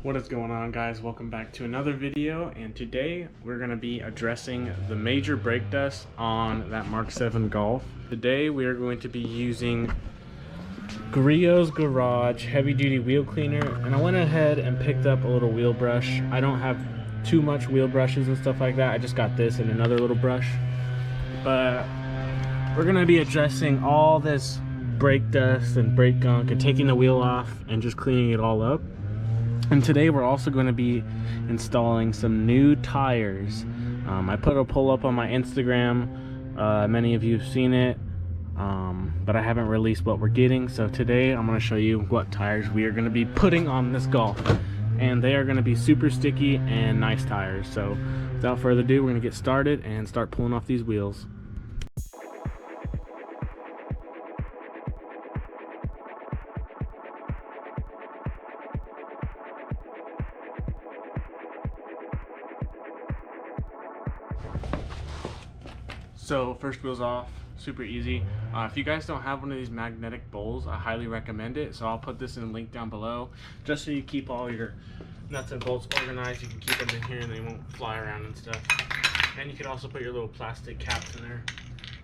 What is going on, guys? Welcome back to another video, and today we're going to be addressing the major brake dust on that Mark 7 Golf. Today we are going to be using Griot's Garage heavy duty wheel cleaner, and I went ahead and picked up a little wheel brush. I don't have too much wheel brushes and stuff like that. I just got this and another little brush, but we're going to be addressing all this brake dust and brake gunk and taking the wheel off and just cleaning it all up. And today we're also going to be installing some new tires. I put a poll up on my Instagram. Many of you have seen it, but I haven't released what we're getting. So today I'm going to show you what tires we are going to be putting on this Golf. And they are going to be super sticky and nice tires. So without further ado, we're going to get started and start pulling off these wheels. So first wheel's off, super easy. If you guys don't have one of these magnetic bowls, I highly recommend it. So I'll put this in a link down below, just so you keep all your nuts and bolts organized. You can keep them in here and they won't fly around and stuff. And you can also put your little plastic caps in there,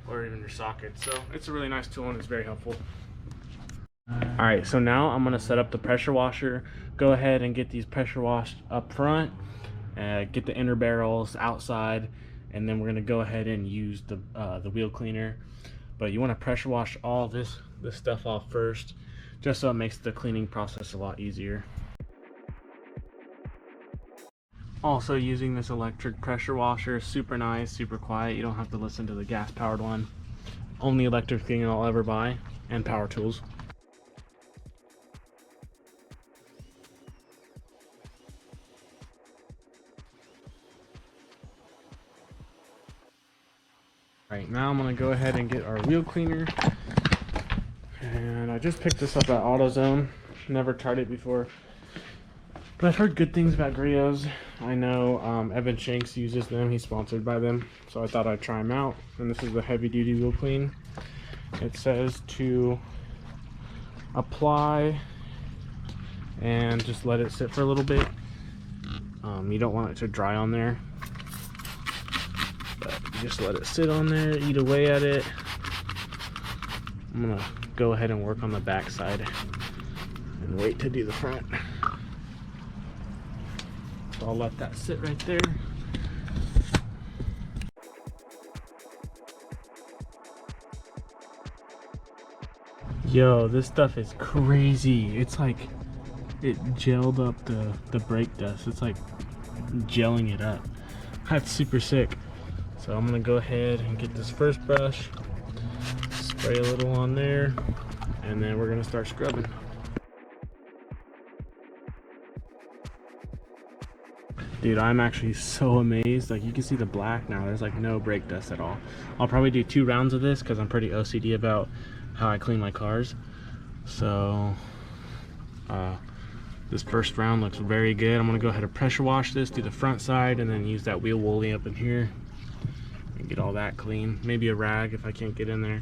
or even your sockets. So it's a really nice tool and it's very helpful. Alright, so now I'm going to set up the pressure washer. Go ahead and get these pressure washed up front, get the inner barrels outside, and then we're going to go ahead and use the wheel cleaner. But you want to pressure wash all this stuff off first, just so it makes the cleaning process a lot easier. Also using this electric pressure washer, super nice, super quiet. You don't have to listen to the gas powered one. Only electric thing I'll ever buy, and power tools. Right, now I'm going to go ahead and get our wheel cleaner. And I just picked this up at AutoZone. Never tried it before, but I've heard good things about Griot's. I know Evan Shanks uses them. He's sponsored by them, so I thought I'd try them out. And this is the heavy duty wheel clean. It says to apply and just let it sit for a little bit. You don't want it to dry on there, but you just let it sit on there, eat away at it. I'm gonna go ahead and work on the back side and wait to do the front. So I'll let that sit right there. Yo, this stuff is crazy. It's like it gelled up the brake dust. It's like gelling it up. That's super sick. So I'm gonna go ahead and get this first brush, spray a little on there, and then we're gonna start scrubbing. Dude, I'm actually so amazed. Like, you can see the black now. There's like no brake dust at all. I'll probably do 2 rounds of this because I'm pretty OCD about how I clean my cars. So this first round looks very good. I'm gonna go ahead and pressure wash this, do the front side, and then use that wheel woolly up in here and get all that clean. Maybe a rag if I can't get in there.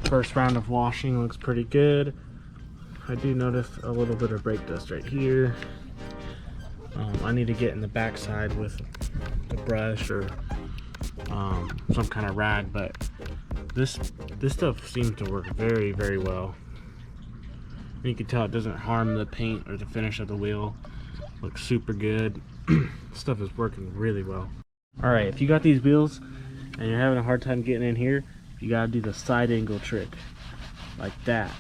First round of washing looks pretty good. I do notice a little bit of brake dust right here. I need to get in the back side with a brush or some kind of rag, but this stuff seems to work very, very well. And you can tell it doesn't harm the paint or the finish of the wheel. Looks super good. Stuff is working really well. Alright, if you got these wheels and you're having a hard time getting in here, you gotta do the side angle trick like that.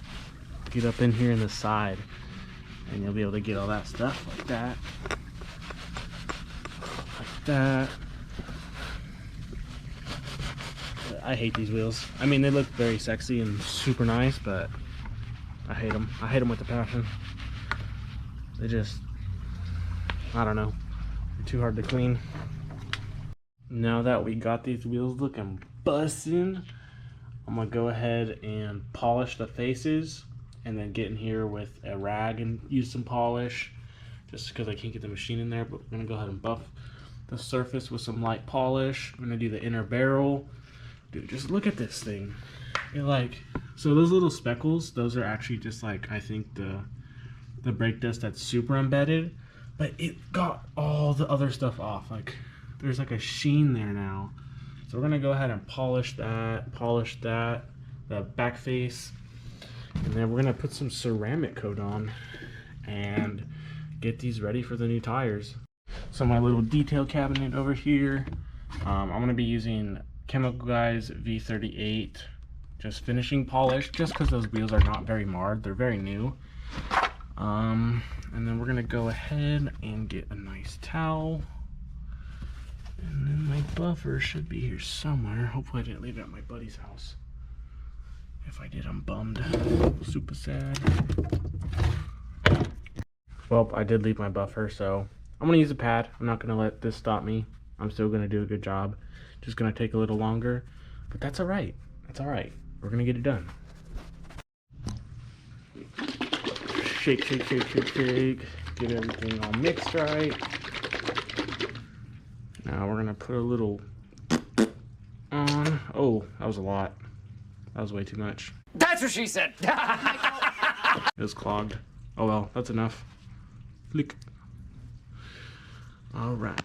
Get up in here in the side and you'll be able to get all that stuff like that, like that. I hate these wheels. I mean, they look very sexy and super nice, but I hate them. I hate them with a passion. They just, I don't know, they're too hard to clean. Now that we got these wheels looking bussin', I'm gonna go ahead and polish the faces and then get in here with a rag and use some polish just because I can't get the machine in there. But we're gonna go ahead and buff the surface with some light polish. I'm gonna do the inner barrel. Dude, just look at this thing. So those little speckles, those are actually just like, I think the brake dust that's super embedded, but it got all the other stuff off. Like there's like a sheen there now. So we're gonna go ahead and polish that, the back face, and then we're gonna put some ceramic coat on and get these ready for the new tires. So my little detail cabinet over here, I'm gonna be using Chemical Guys V38, just finishing polish, just because those wheels are not very marred, they're very new. And then we're gonna go ahead and get a nice towel. And then my buffer should be here somewhere. Hopefully I didn't leave it at my buddy's house. If I did, I'm bummed. Super sad. Well, I did leave my buffer, so I'm gonna use a pad. I'm not gonna let this stop me. I'm still gonna do a good job. Just gonna take a little longer, but that's all right. That's all right. We're gonna get it done. Shake, shake, shake, shake, shake. Get everything all mixed right. Now we're gonna put a little on. Oh, that was a lot. That was way too much. That's what she said. It was clogged. Oh well, that's enough. Click. All right.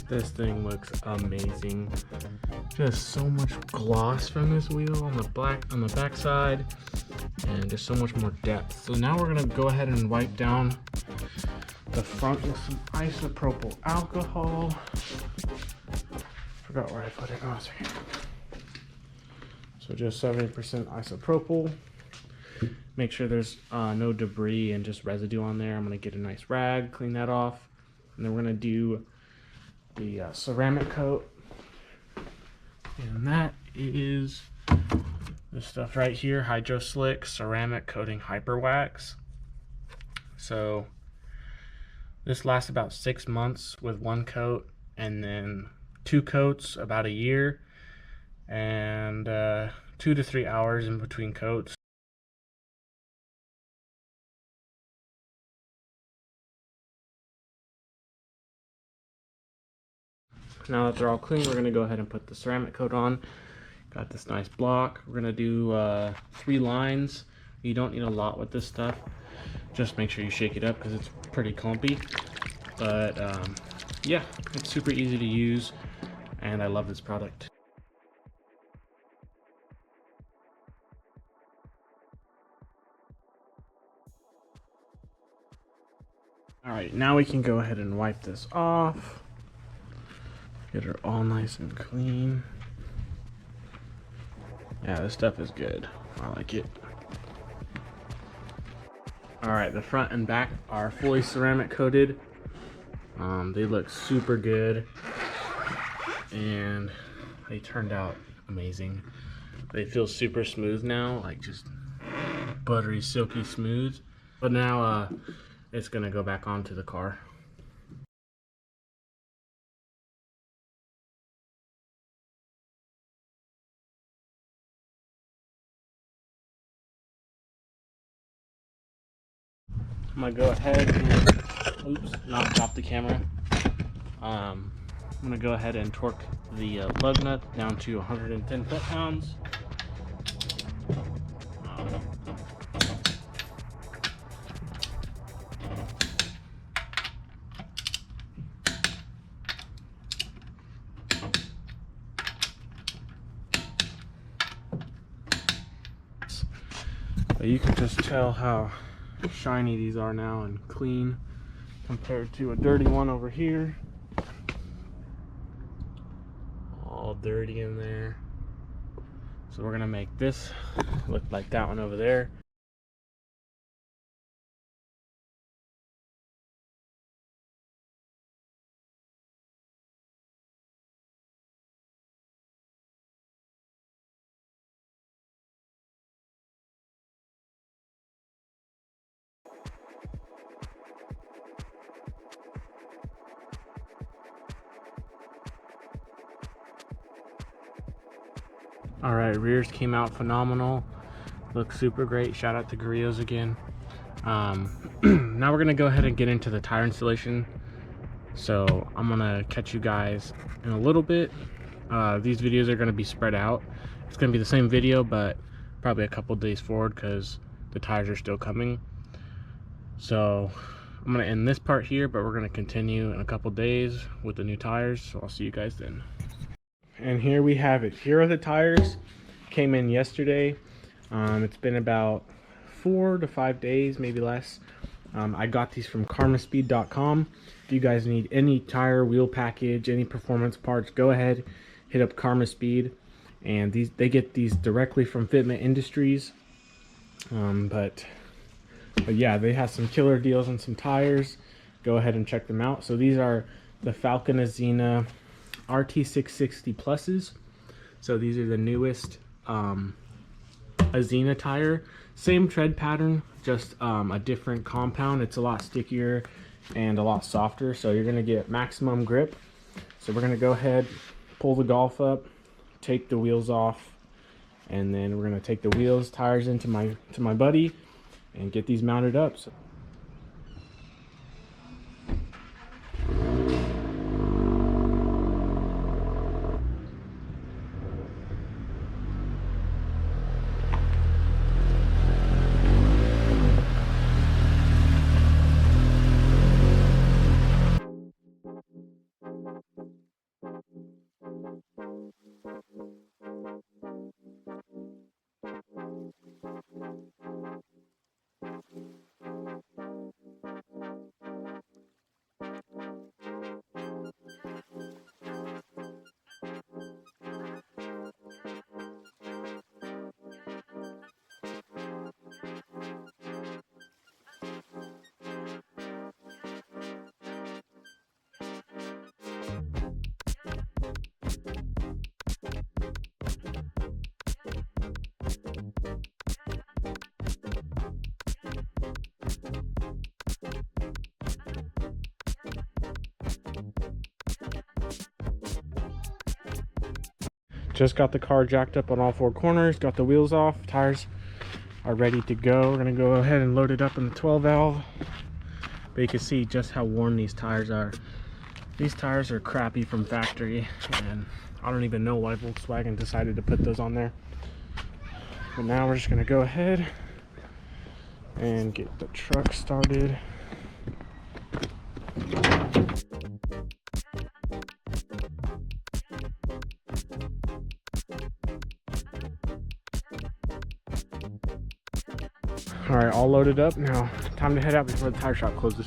This thing looks amazing. Just so much gloss from this wheel on the back side, and just so much more depth. So now we're gonna go ahead and wipe down the front with some isopropyl alcohol. Forgot where I put it. Oh, it's right here. So just 70% isopropyl. Make sure there's no debris and just residue on there. I'm gonna get a nice rag, clean that off, and then we're gonna do the ceramic coat, and that is this stuff right here, Hydro Slick Ceramic Coating Hyper Wax. So this lasts about 6 months with one coat, and then 2 coats about a year, and 2 to 3 hours in between coats. Now that they're all clean, we're gonna go ahead and put the ceramic coat on. Got this nice block. We're gonna do 3 lines. You don't need a lot with this stuff. Just make sure you shake it up because it's pretty clumpy. But yeah, it's super easy to use, and I love this product. All right, now we can go ahead and wipe this off. Get her all nice and clean. Yeah, this stuff is good. I like it. Alright, the front and back are fully ceramic coated. They look super good, and they turned out amazing. They feel super smooth now, like just buttery, silky smooth. But now it's gonna go back onto the car. I'm gonna go ahead and, oops, not drop the camera. I'm gonna go ahead and torque the lug nut down to 110 foot-pounds. But you can just tell how shiny these are now and clean compared to a dirty one over here. All dirty in there. So we're gonna make this look like that one over there. All right, rears came out phenomenal. Looks super great. Shout out to Grillos again. Now we're gonna go ahead and get into the tire installation. So I'm gonna catch you guys in a little bit. These videos are gonna be spread out. It's gonna be the same video, but probably a couple days forward because the tires are still coming. So I'm gonna end this part here, but we're gonna continue in a couple days with the new tires. So I'll see you guys then. And here we have it. Here are the tires. Came in yesterday. It's been about 4 to 5 days, maybe less. I got these from karmaspeed.com. If you guys need any tire, wheel package, any performance parts, go ahead, hit up Karma Speed. And they get these directly from Fitment Industries. But yeah, they have some killer deals on some tires. Go ahead and check them out. So these are the Falcon Azena RT660 Pluses. So these are the newest Azena tire. Same tread pattern, just a different compound. It's a lot stickier and a lot softer, so you're gonna get maximum grip. So we're gonna go ahead, pull the Golf up, take the wheels off, and then we're gonna take the wheels, tires into my buddy and get these mounted up. So just got the car jacked up on all 4 corners, got the wheels off, tires are ready to go. We're gonna go ahead and load it up in the 12 valve. But you can see just how worn these tires are. These tires are crappy from factory, and I don't even know why Volkswagen decided to put those on there. But now we're just gonna go ahead and get the truck started. All right, all loaded up. Now, time to head out before the tire shop closes.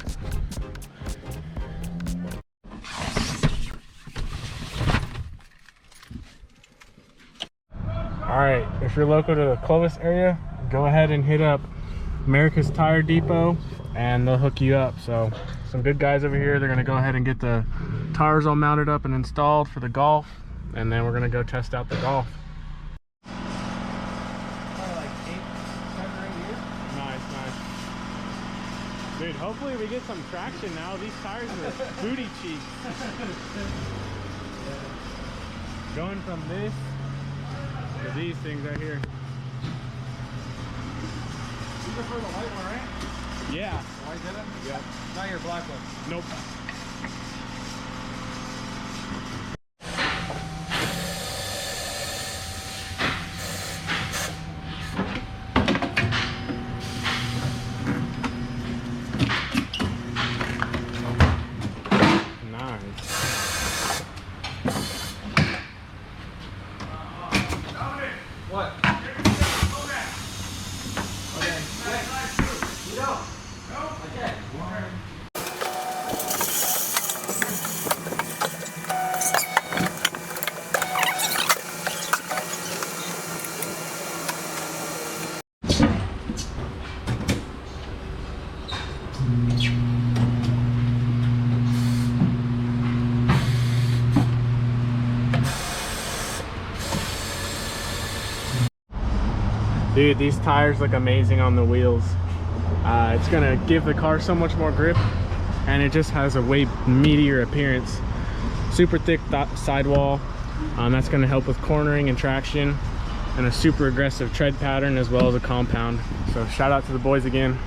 All right, if you're local to the Clovis area, go ahead and hit up America's Tire Depot and they'll hook you up. So some good guys over here, they're gonna go ahead and get the tires all mounted up and installed for the Golf, and then we're gonna go test out the Golf. Dude, hopefully we get some traction now. These tires are booty cheeks. Going from this to these things right here. You prefer the white one, right? Yeah. White did it? Yeah. Not your black one. Nope. What? Dude, these tires look amazing on the wheels. It's gonna give the car so much more grip, and it just has a way meatier appearance. Super thick sidewall. That's gonna help with cornering and traction. and a super aggressive tread pattern as well as a compound. So shout out to the boys again.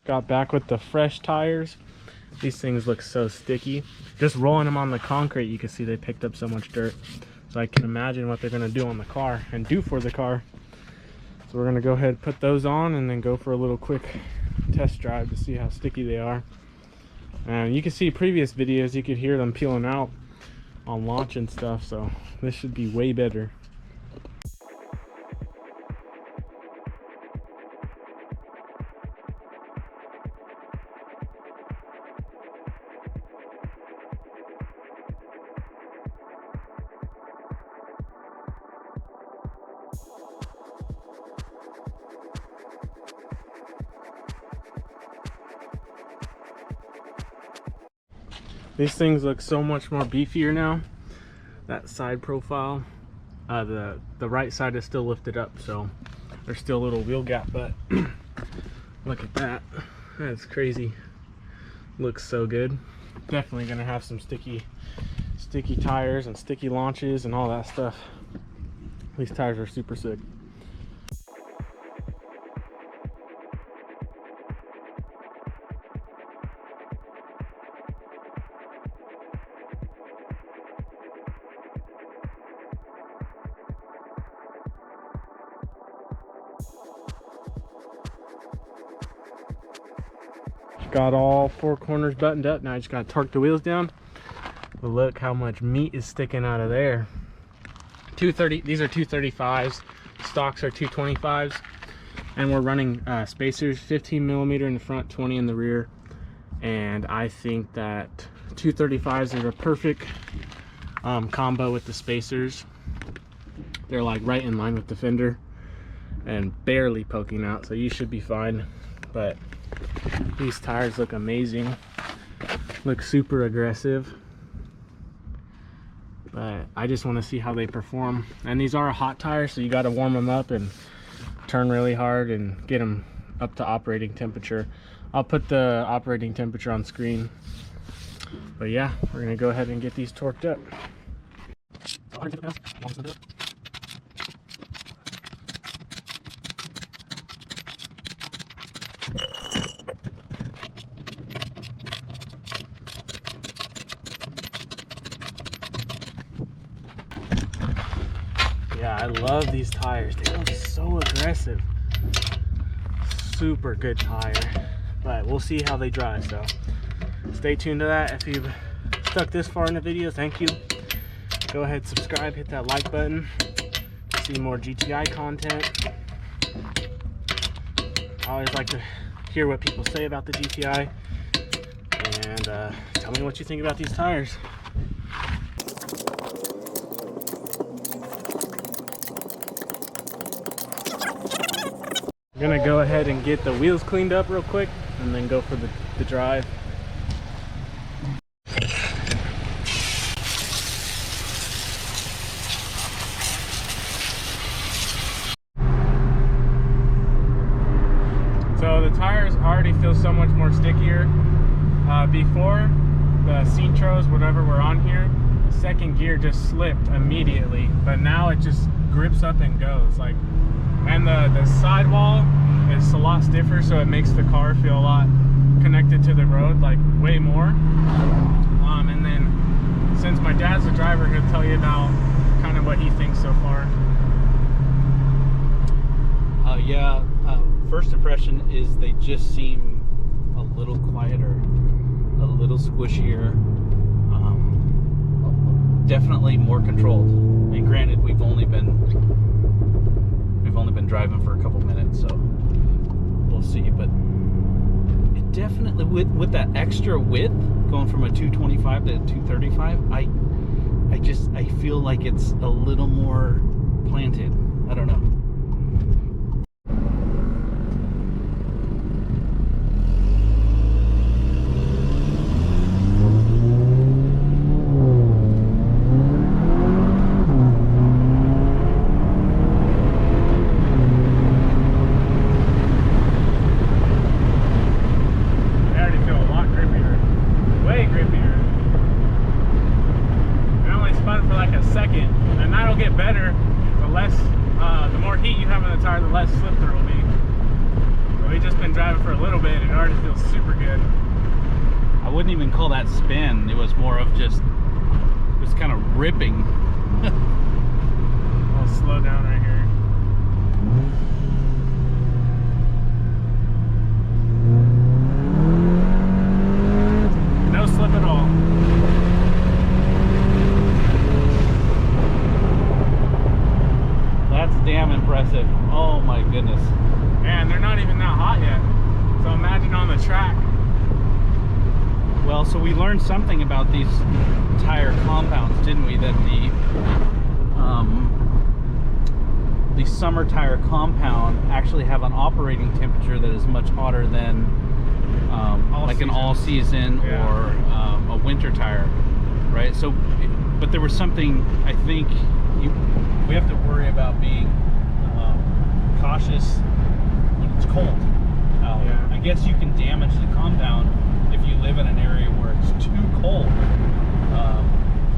Got back with the fresh tires. These things look so sticky. Just rolling them on the concrete, you can see they picked up so much dirt. So I can imagine what they're gonna do on the car and do for the car. So we're gonna go ahead and put those on and then go for a little quick test drive to see how sticky they are. And you can see previous videos, you could hear them peeling out on launch and stuff. So this should be way better. These things look so much more beefier now. That side profile, the right side is still lifted up, so there's still a little wheel gap, but look at that. That's crazy. Looks so good. Definitely gonna have some sticky tires and sticky launches and all that stuff. These tires are super sick. Got all four corners buttoned up. Now I just gotta torque the wheels down. But look how much meat is sticking out of there. 230. These are 235s. Stocks are 225s, and we're running spacers, 15 millimeter in the front, 20 in the rear. And I think that 235s are a perfect combo with the spacers. They're like right in line with the fender and barely poking out, so you should be fine. But these tires look amazing, look super aggressive, but I just want to see how they perform. And these are a hot tire, so you got to warm them up and turn really hard and get them up to operating temperature. I'll put the operating temperature on screen. But yeah, we're gonna go ahead and get these torqued up. Yeah, I love these tires. They look so aggressive. Super good tire. But we'll see how they drive, so stay tuned to that. If you've stuck this far in the video, thank you. Go ahead, subscribe, hit that like button to see more GTI content. I always like to hear what people say about the GTI, and tell me what you think about these tires. I'm gonna go ahead and get the wheels cleaned up real quick and then go for the drive. So the tires already feel so much more stickier. Before, the Cintros, whatever were on here, second gear just slipped immediately, but now it just grips up and goes. Like, and the sidewall is a lot stiffer, so it makes the car feel a lot connected to the road, like way more. And then since my dad's the driver, he'll tell you about kind of what he thinks so far. Yeah, first impression is they just seem a little quieter, a little squishier, definitely more controlled. And granted, we've only been driving for a couple minutes, so we'll see. But it definitely, with that extra width, going from a 225 to a 235, I feel like it's a little more planted. I don't know. slip there will be. But we've just been driving for a little bit and it already feels super good. I wouldn't even call that spin. It was more of just, it was kind of ripping. I'll slow down right here. No slip at all. That's damn impressive. Oh my goodness. Man, they're not even that hot yet. So imagine on the track. Well, so we learned something about these tire compounds, didn't we? That the summer tire compound actually have an operating temperature that is much hotter than like an all season or a winter tire, right? So, but there was something, I think we have to worry about being cautious when it's cold. I guess you can damage the compound if you live in an area where it's too cold.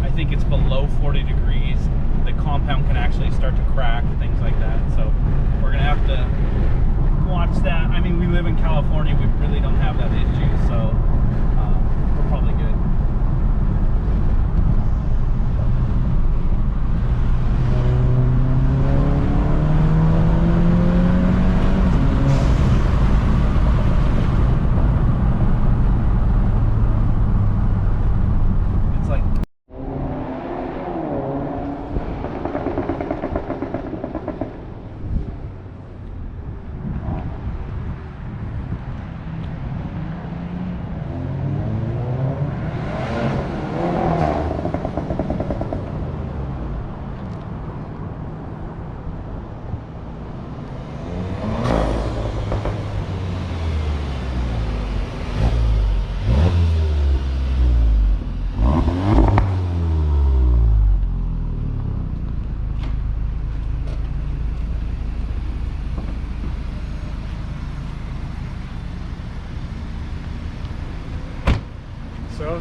I think it's below 40 degrees. The compound can actually start to crack, things like that. So we're gonna have to watch that. I mean, we live in California, we really don't have that issue, so we're probably good.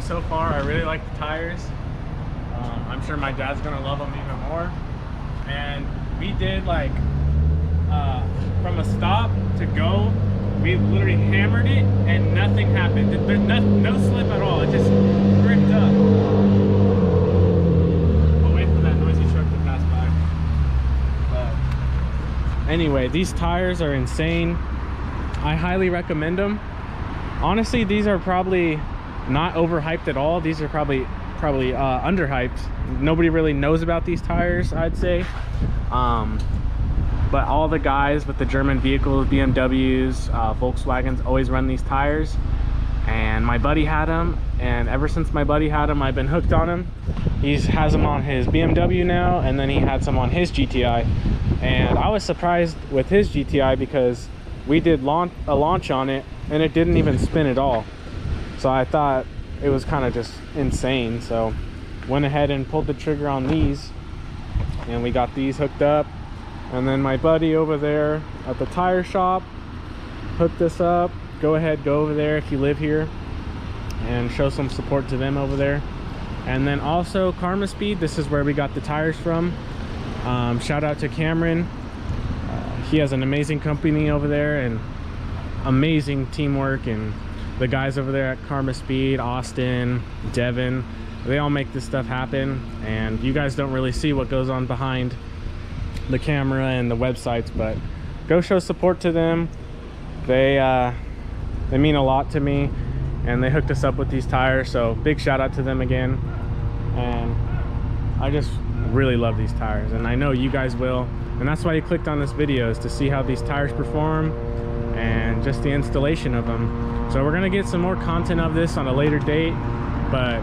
So far I really like the tires. I'm sure my dad's gonna love them even more. And we did like from a stop to go, we literally hammered it and nothing happened. There's no slip at all. It just gripped up. We'll wait for that noisy truck to pass by. But anyway, these tires are insane. I highly recommend them. Honestly, these are probably not overhyped at all. These are probably underhyped. Nobody really knows about these tires, I'd say. But all the guys with the German vehicles, BMWs, Volkswagens, always run these tires. And my buddy had them, and ever since my buddy had them, I've been hooked on them. He has them on his BMW now, and then he had some on his GTI. And I was surprised with his GTI because we did a launch on it and it didn't even spin at all. So I thought it was kind of just insane. So went ahead and pulled the trigger on these, and we got these hooked up. And then my buddy over there at the tire shop hooked this up. Go ahead, go over there if you live here and show some support to them over there. And then also Karma Speed, this is where we got the tires from. Shout out to Cameron. He has an amazing company over there and amazing teamwork, and the guys over there at Karma Speed, Austin, Devin, they all make this stuff happen. And you guys don't really see what goes on behind the camera and the websites, but go show support to them. They mean a lot to me, and they hooked us up with these tires, so big shout out to them again. And I just really love these tires, and I know you guys will, and that's why you clicked on this video, is to see how these tires perform and just the installation of them. So we're gonna get some more content of this on a later date, but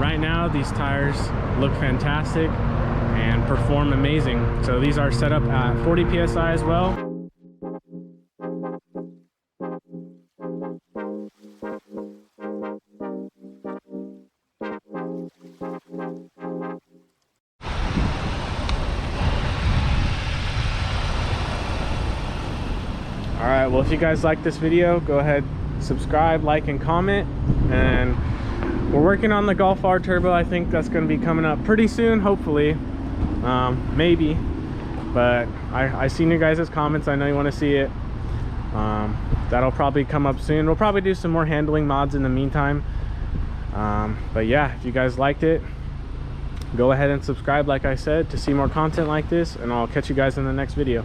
right now these tires look fantastic and perform amazing. So these are set up at 40 psi as well. Alright, well, if you guys like this video, go ahead, subscribe, like, and comment. And we're working on the Golf R Turbo. I think that's going to be coming up pretty soon, hopefully. Maybe. but I seen you guys' comments. I know you want to see it. That'll probably come up soon. We'll probably do some more handling mods in the meantime. But yeah, if you guys liked it, go ahead and subscribe like I said to see more content like this, and I'll catch you guys in the next video.